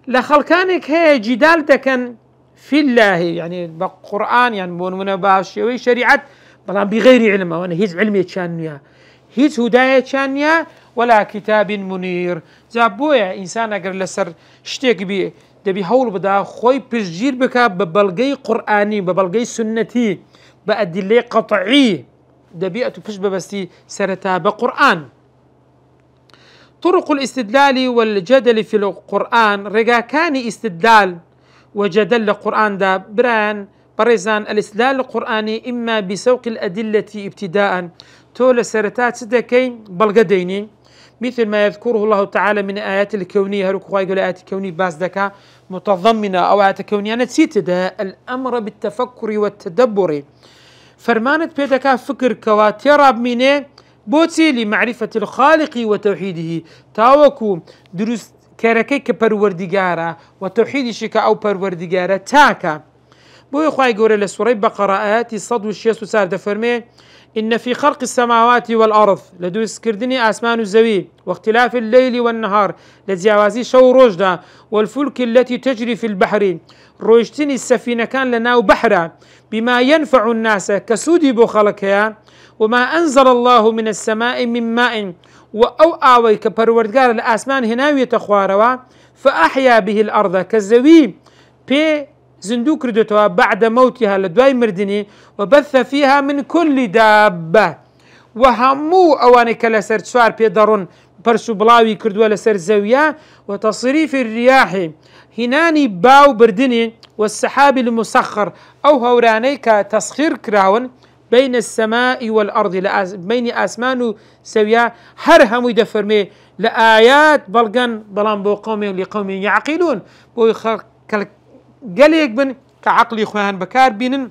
لخلقانك هي جدال دكن في الله يعني بالقرآن يعني من باشوي شريعة بلان بغير علم وانا هيز علمي تشانيا هيز هداية تشانيا ولا كتاب منير زابويا إنسان أقر لسر شتيك بي دبي هول بدا خوي بجير بكا ببلغي قرآني ببلغي سنتي بأدلة قطعي دبيئة فش ببستي سرتها بقرآن طرق الاستدلال والجدل في القرآن رجا كان استدلال وجدل القرآن دا بران برزان الاستدلال القرآني إما بسوق الأدلة ابتداء تول سرتات سدكين بلغديني مثل ما يذكره الله تعالى من آيات الكونية هلوك يقول آيات الكونية باس دكا متضمنة أو آيات الكونية نسيت ده الأمر بالتفكر والتدبر فرمانت بيدك فكر كواتيراب ميني بوتي لمعرفة الخالق وتوحيده تاوكو دروس كاركي كبروردقارة وتوحيد شكا أو بروردقارة تاكا بو يخواي قولي لسوري بقرة آياتي صدو الشيس وسار دفرمي إن في خلق السماوات والأرض لدوس كردني آسمان الزوي واختلاف الليل والنهار لزيوازي شو رجدا والفلك التي تجري في البحر روجتني السفينة كان لنا بحرا بما ينفع الناس كسودي بو خلقها وما أنزل الله من السماء من ماء وأو آوي كبروردقار الآسمان هناوية تخواروا فأحيا به الأرض كالزوي بي زندوك ردتها بعد موتها لدواي مردني وبث فيها من كل دابة وهمو أواني كالسر تسوار بيدرون برسو بلاوي كردوا لسر زويا وتصريف الرياح هناني باو بردني والسحاب المسخر أو هوراني كتسخير كراون بين السماء والأرض بين آسمان سويا هرهم يدفرمي لآيات بلغن بلان بو قوم لقوم يعقلون بو قليق بن كعقلي خوان بكار بينن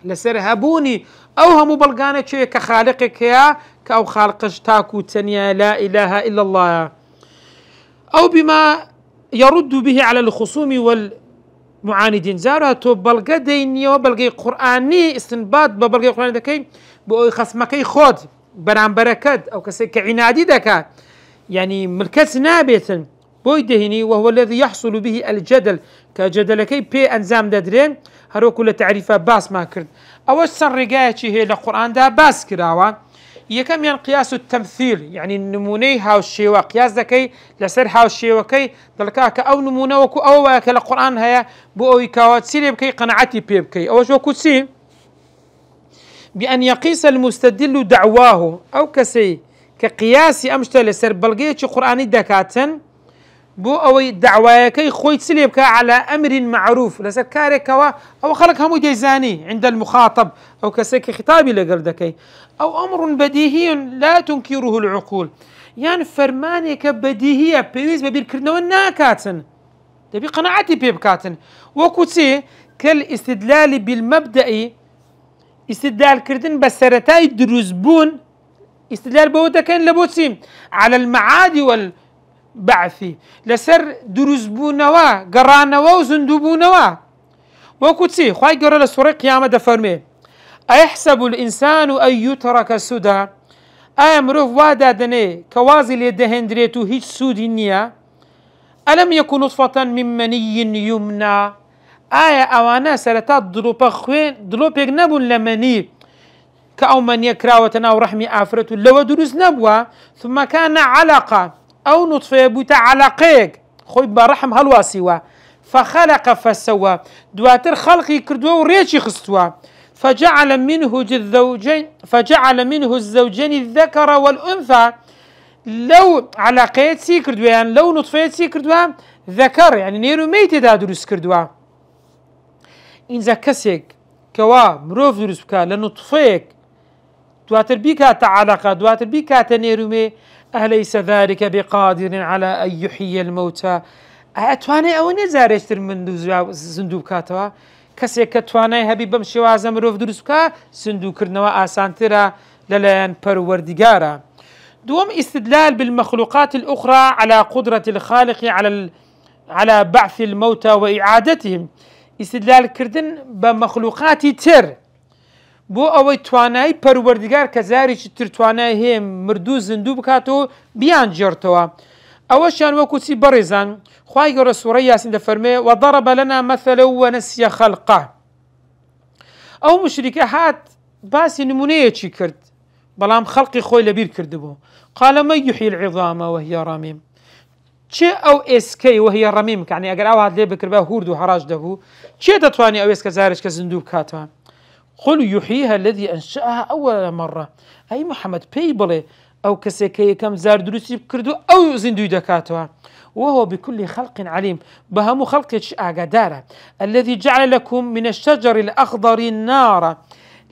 لسرهبوني أو هم بلغانة شيء كخالقك يا كأو خالقش تاكو تنيا لا إله إلا الله أو بما يرد به على الخصوم معاندين زارها تو بلغة دينية وبلغة قرآني استنباط ببلغة قرآني دكي بو خصمكي خود برام بركات أو كعنادي دكا يعني ملكت نابت بوي دهني وهو الذي يحصل به الجدل كجدلكي بي أنزام دادرين هرو كل تعريفة باس ما كرد أو السرقاتي هي لقرآن دا باس كراوا يكم يعني قياس التمثيل يعني النموني هاو الشيوة قياس ذكي لسر هاو الشيوة كي دلكاك أو نمونة وكو أو وكلا القرآن هيا بو كاوات سيلي بكي قناعتي بيبكي أو شو كتسي بأن يقيس المستدل دعواه أو كسي كقياسي أمشتل لسر بلغيتش قرآني دكاتن بو أو دعواكي خوي تسليبك على أمر معروف لسر كارك أو خلق همو جيزاني عند المخاطب أو كسيك خطابي لقردكي أو أمر بديهي لا تنكره العقول يعني فرمانك بديهية بيويز ببيركرنا والناكاتن تبي قناعتي بيبكاتن وكتسي كالاستدلال بالمبدأ استدلال كردن بسرتاي دروزبون استدلال بودا كان لبوتسي على المعاد والبعث لسر دروزبونوا قرانوا وزندوبونوا وكتسي خواهي قرى لسورة قيامة دفرمي أيحسب الإنسان أن يترك سدى أمروف وادا دني كوازي ليدهندريتو هيج سود النية ألم يكن نطفة من مني يمنى أوانا سرطات دلوبك نبو لمني كأو من يكراوة أو رحمي آفرته لو دروز نبوة ثم كان علقة أو نطفة يبوت علقيك خوي برحم هالواسيوا فخلق فسوى دواتر خلقي كردوا وريشي خستوا فجعل منه الزوجين الذكر والأنثى لو علاقيت سي كردوا يعني لو نطفيت سي كردوا ذكر يعني نيرو ميت دا دروس كردوا إنزا كسيك كوا مروف دروس بكا لنطفيك دواتر بيكا تعلقة دواتر بيكا تنيرو أليس ذلك بقادر على أن يحيي الموتى أتواني أو نزارشتر من زندوب كاتوا كسيك تواني هبي بمشي وازم مروف دروس بكا زندوب كرنوا آسانترا للان پروردگارا دوم استدلال بالمخلوقات الأخرى على قدرة الخالق على بعث الموتى وإعادتهم استدلال كردن بمخلوقات تر بو أوي تواناي پروردگار كزاري تر تواناي هي مردوز زندوب كاتو بيان جرتوا أوشان وكسي برزان خواهي قرى سورة ياسين دفرمي وضرب لنا مثلا ونسي خلقه أو مشركة هات باسي نمونية چي كرد بلام خلقي خوي لبير كردبو قال من يحيي العظام وهي رميم چه أو اسكي وهي رميم يعني أقر أو هاد لي بكر بها هورد وحراج دبو چه دتواني أو اسكا زارش كزندوب كاتوا قل يحييها الذي أنشأها أول مرة أي محمد بيبلي أو كسيكي كم زار دروسي بكردو أو زندوي دكاتوا وهو بكل خلق عليم بهم خلق أقداره الذي جعل لكم من الشجر الأخضر النار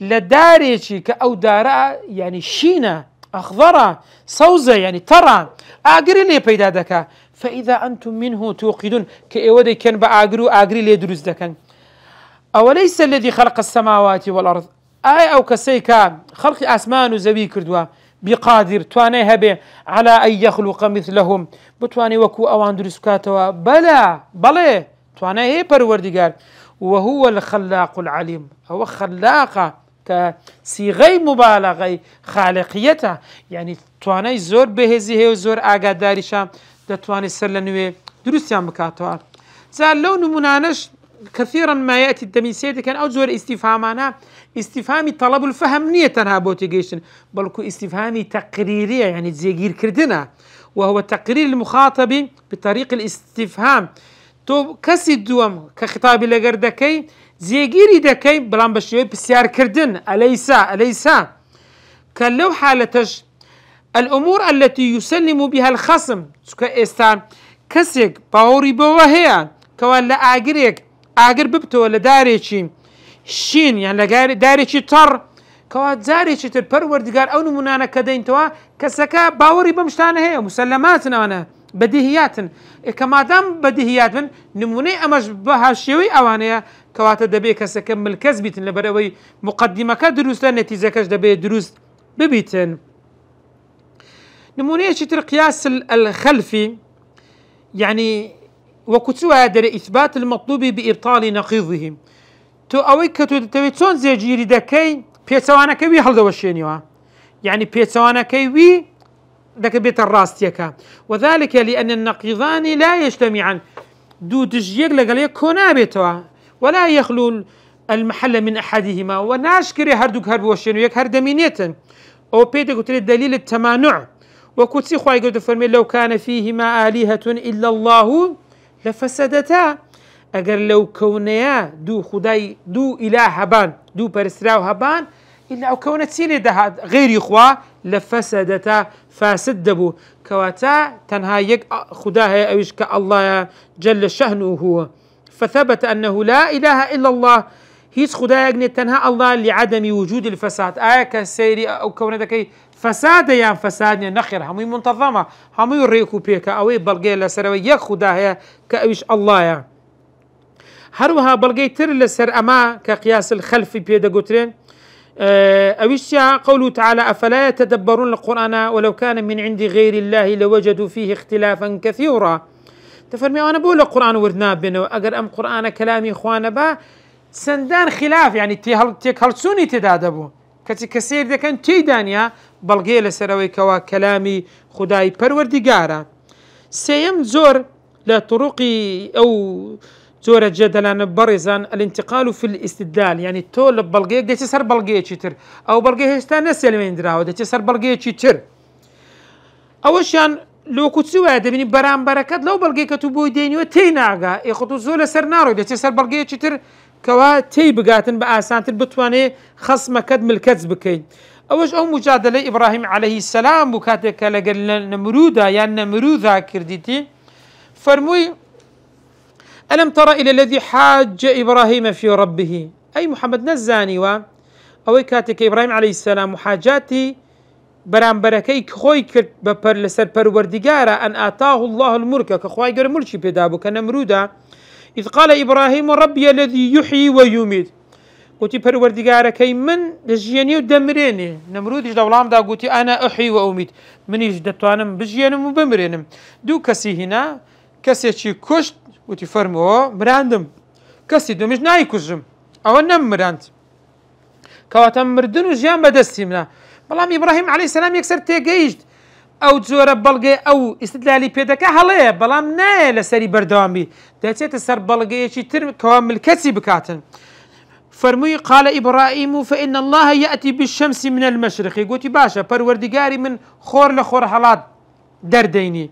لداريشي كأو دارا يعني شينة أخضرة صوزة يعني ترى أقري لي بيدا دكا فإذا أنتم منه توقدون كإودي كان بأقرو أقري لي دروس دكا أوليس الذي خلق السماوات والأرض أو كسيكا خلق أسمان وزبي كردوا بقادر تواني هبي على أن يخلق مثلهم بتواني وكو أوان دروس كاتوا بلى تواني هي پروردگار وهو الخلاق العليم هو خلاق كصيغه مبالغه خالقيته يعني تواني زور بهزي وزور آگاداریشا دتواني سلنوي دروسيان بكاتوا زال لو نمونانش كثيرا ما يأتي الدميسيد كان أو زور استفهامنا استفهامي طلب الفهم نية تنها بوتيجيشن بلكو استفهامي تقريرية يعني تزيجير كردنا وهو تقرير المخاطب بطريق الاستفهام تو كسي الدوام كخطاب لقردكي زيجيري دكي بلان بشيوي بسيار كردن أليس كان لو حالتش الأمور التي يسلم بها الخصم كإستان كسيك باوري بوهيا كوان لا آقريك آقر ببتو ولا داريشي شين يعني داريشي تر كوان داريشي تر پروردگار أو نمونانا كدين توا كسكا باوري بمشتانه هي مسلماتنا وانا بديهيات كما دام بديهيات من نموني أمش بها الشيوي أوانيا كواتا دبي كسكم الكذبيتن لبروي مقدمة كدروس نتيجة كش دبي دروس ببيتن نموني شتر قياس الخلفي يعني وكتوها در إثبات المطلوب بإبطال نقيضه تو أوي كتو تبيتون زي جيري دكي بيتوانا كوي هل دوشينيوا يعني بيتوانا كوي دك بيت الراستيكا وذلك لأن النقيضان لا يجتمعان دو تجيك لقليك كونا بيتوا ولا يخلو المحل من أحدهما وناشكري هردوك هرب وشينويك هردمينيتن أو بيتك قلت دليل التمانع وكتسي خواهي قلت فرمي لو كان فيهما آلهة إلا الله لفسدتا اگر لو كونيا دو خداي دو إله هبان دو برسراو هبان إلا أو كونت سيني ده غير يخوا لفسدتا فاسد دبو كواتا تنها يك خداها أويش كالله جل شأنه هو فثبت أنه لا إله إلا الله هيس خدايا يقني تنها الله لعدم وجود الفساد كسيري أو كونتكي فساد يا فساد نخر همي منتظمة همي ريكو بيكا أوي بلغي لسروي يك خداها كأويش الله يا هروها بلغي تر لسر أما كقياس الخلف بيدا قترين أويشيا قوله تعالى أفلا يتدبرون القرآن ولو كان من عند غير الله لوجدوا فيه اختلافا كثيرا تفرمي أنا بقول القرآن وردنا بينه أجر أم قرآن كلامي إخوانا با سندان خلاف يعني تيك هلسوني تدادبو كثير ده كان تيدانيا بلغي لسروي كوا كلامي خداي پروردگارا سيم زور لطرقي أو زور جدلا برزان الانتقال في الاستدلال يعني تول بلغيك دي تسر بلغيه تشتر او بلغيه هستان سلمين دراو دي تسر بلغيه تشتر اوشان لو كتسوا هذا من برام بركات لو بلغيه كتبو دينيو تيناغا يخطو زول سرنارو دي تسر بلغيه تشتر كوا تي بقاتن باسانت بتواني خصم كدم الكذب كي اوش او مجادله ابراهيم عليه السلام وكاتك لقل نمرودا يعني نمروذا كرديتي فرموي ألم تر إلى الذي حاج إبراهيم في ربه أي محمد نزاني أو كاتك إبراهيم عليه السلام محاجاتي برام بركي خوي كرت ببر لسر پروردگارا أن آتاه الله الملك كخواي قر ملشي بدابو كنمرودا إذ قال إبراهيم ربي الذي يحيي ويميت قلتي پروردگارا كي من لجياني ودمريني نمرودش دولام دا قلتي أنا أحيي وأميت منيش دتوانم بجيانم وبمرينم دو كسي هنا كسي چي كشت وتي فرمو مراندم كسي دو مش ناي كجم او نم مراند كواتم مردن وجيان بدستي منا بلام ابراهيم عليه السلام يكسر تيجيجد او تزور بلغي او استدلالي بيدك هليه بلام ناي لسري بردوامي داتيت سر بلغي شي تر كوامل كسي بكاتن فرمي قال ابراهيم فان الله ياتي بالشمس من المشرق قلتي باشا پروردگاري من خور لخور حالات درديني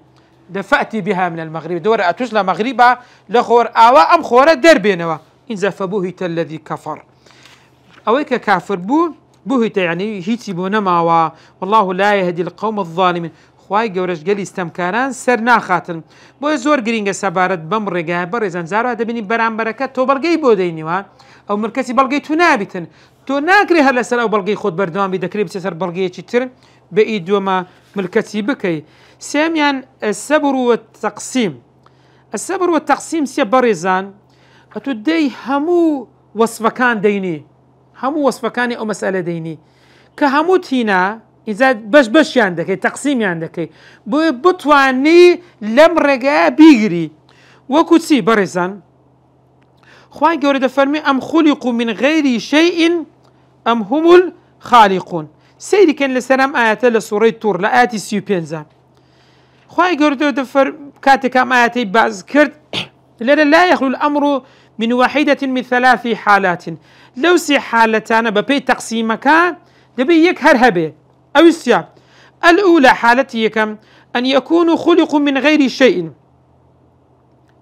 دفأتي بها من المغرب دور أتوزلا مغربا لخور آوا أم خورة دربينوا إنزا فبوهت الذي كفر أويك كافر بوهت يعني هيتي بونما والله لا يهدي القوم الظالمين خواي جورج قال استمكاران سرنا خاتن بو زور جرينجا سبارت بمرقا برزان زارو هذا بني برام بركات تو بلقي بودينوا أو مركزي بلقي تنابتن تو ناكري هلا سر أو بلقي خود بردوام بدكري بسسر بلقي تشتر بإيد وما ملكتي بكي ساميان الصبر والتقسيم الصبر والتقسيم سي برزان أتودي همو وصفكان ديني همو وصفكان أو مسألة ديني كهموت هنا إذا بش عندك تقسيم عندك بطواني لم رجع بيجري وكتسي برزان خواهي قورد فرمي أم خلقوا من غير شيء أم هم الخالقون سيدي كان لسلام آيات لسورة تور لآتي سيوبينزا خواهي قردو دفر كاتك أم آياتي بعض كرد لأن لا يخلو الأمر من واحدة من 3 حالات لو سي حالتان ببي تقسيمك دبي يكهر هبه أو السياب الأولى حالتي كم أن يكونوا خلقوا من غير شيء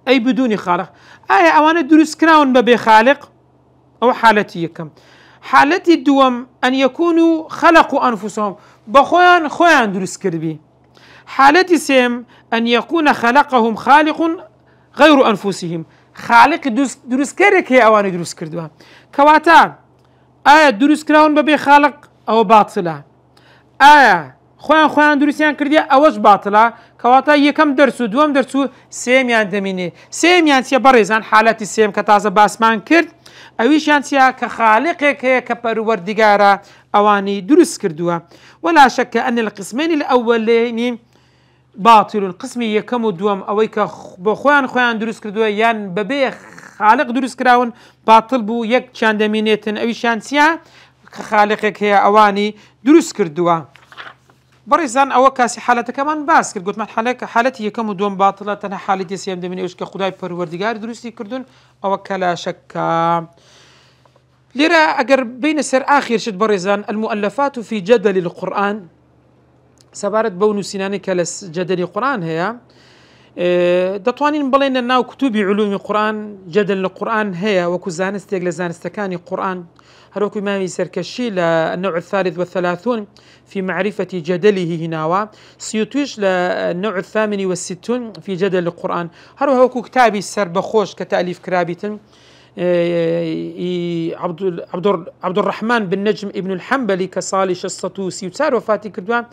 أي بدون خالق آية أوانا دروس كراون ببي خالق أو حالتي كم حالتي الدوم أن يكونوا خلقوا أنفسهم خوان دروس كربي حالتي سيم أن يكون خلقهم خالق غير أنفسهم خالق دروس كرك هي أواني دروس كردوها كواتا آية دروس كراون ببي خالق أو باطلة آية خوان دروسيان كرديا أوش باطلة كواتا يكم درسو دوم درسو سيم يان دميني سيم يان سيا بريزان حالتي سيم كتازة باسمان كرد أويش يان سيا كخالقك هي كپروردگارا أواني دروس كردوها ولا شك أن القسمين الأولين باطل قسمی یەکەم و دووەم ئەوەی کە بۆ خۆیان دروست کردووە یان بەبێ خالق دروست کراون باتڵ بوو یەک چیان دەمێنێتن ئەویشیان چیە کە خالقێک هەیە ئەوانی دروست کردووە. بەڕێزان ئەوە کاسی حالەتەکەمان باس کرد گوتمان حالەتی یەکەم و دووەم باتڵە تەنها حاڵەتی سێم دەمێنێ ئەوش کە خودای پەروەردگار دروستی کردوون ئەوە کە لا شەکە. لێرە ئەگەر بینە سەر ئاخیرشت بەڕێزان المؤلفات في جدل القورآن سەبارەت بەو نووسینانەی کە لە جەدەلی قورآن هەیە دەتوانین بڵێنە ناو کتوبی علومی قورآن جەدل لە قورآن هەیە وەکو زانستێک لە زانستەکانی قورآن هەروەکو ماوی سەرکەشی لە النوع الثالث والثلاثون في معرفة جدله هناوا سيوطيش للنوع الثامن والستون في جدل القرآن هەروەکو کتابی سربەخۆش کە تألیف کرابیتن عبد الرحمن بن نجم ابن الحنبلي كصالي 634 وفاتي كردوان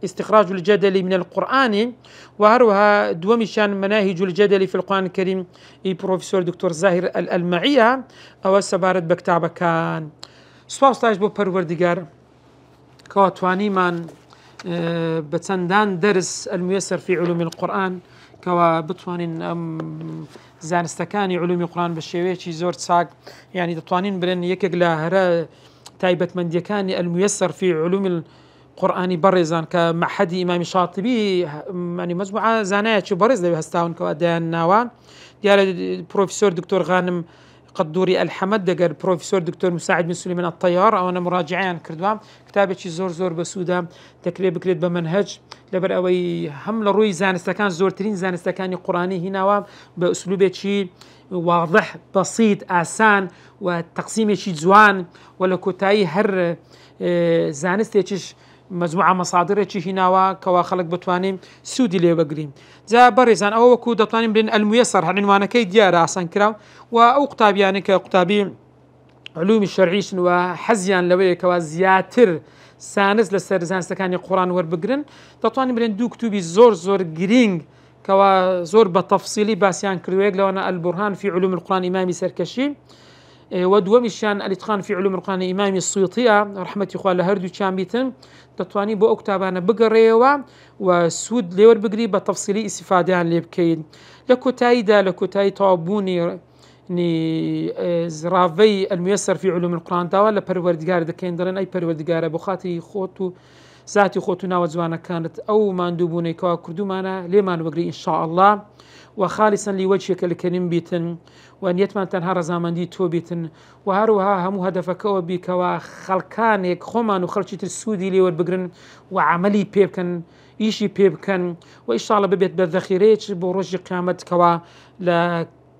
استخراج الجدل من القرآن وهروها دومشان مناهج الجدل في القرآن الكريم بروفيسور دكتور زاهر الألمعية أو سبارت بكتابة كان سواستاش بو پروردگار كواتواني من بتندان درس الميسر في علوم القرآن كوا بتوانين زانستەکانی علومی قورآن بە شێوەیەکی زۆر چاک یعنی دەتوانین برێن یەکێک لە هەرە تایبەتمەندیەکانی الميسر في علوم القرآن بەڕێزان کە معهدی ئیمامی شاطبی ینی مەجموعە زانایەکی بەڕێز لەوێ هەستاون کەوا دەیان ناوە دیارە پروفیسۆر دکتۆر غانم قدوري الحمد دەگەر پروفیسۆر دکتۆر مساعد بن سليمان الطيار ئەوەنە مراجعیان کردووە کتابێکی زۆر بەسوودە دەکرێت بکرێت بە منهج لەبەر ئەوەی هەم لە ڕووی زانستەکان زۆرترین زانستەکانی قورآنی هیناوە بە ئوسلوبێکی واضح بەسیط ئاسان و تەقسیمێکی جوان و لە کۆتایی هەر زانستێکیش مجموعة مصادرێکی هیناوە کەوا خەڵک بتوانین سوودی لێ بگرین. جا بەڕێزان ئەوە وەکو دەتوانین بڵێن الميسر هەرعنوانەکەی دیارە ئاسان کراو و ئەو قوتابیانە کە قوتابی علومی شەرعیشن و حەزیان لەوەیە کەوا زیاتر سانس لەسەر زانستەکانی قورآن وەربگرن دەتوانین بڵێن دوو کتوبی زۆر گرنگ کەوا زۆر بە تەفسیلی باسییان کردوەیەک لەوانە البرهان في علوم القرآن ئیمامی سەرکەشی ودومشان الاتقان في علوم القرآن إمام السيوطية رحمة إخوان لهردو چامبيتن دەتوانی بۆ ئەو کتابانە بگەڕێەوە و سوود لێوە بگری بە تەفسیلی ئیسیفادەیان لێ بکەین لە کۆتایی تەوابوونی ڕاوەی الميسر في علوم القرآن داوا لە پەروەردگار دەکەین دەڵێن ئەی پەروەردگارە بۆ خاتری خۆت و ذاتی خۆت و ناوە جوانەکانت ئەو ماندووبوونەی کەوا کردومانە لێمان وەگری ئینشاء الله وخالصا لوجهك الكريم بيتن ونيتمان تنها رزامندي تو بيتن وهروها همو هدفكوا بيكوا خلقانك خمان وخلشيت السودي لي والبقرن وعملي بيبكن إيشي بيبكن وإن شاء الله ببيت بالذخيريش بروج قيامت كوا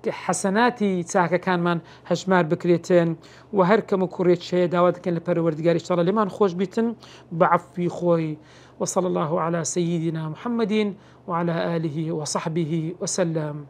لحسناتي تساكا كان من هجمار بكريتين وهركم كوريت شيء داوات كان لبروردگار إن شاء الله لمن خوش بيتن بعفي خوي وصلى الله على سيدنا محمد وعلى آله وصحبه وسلم.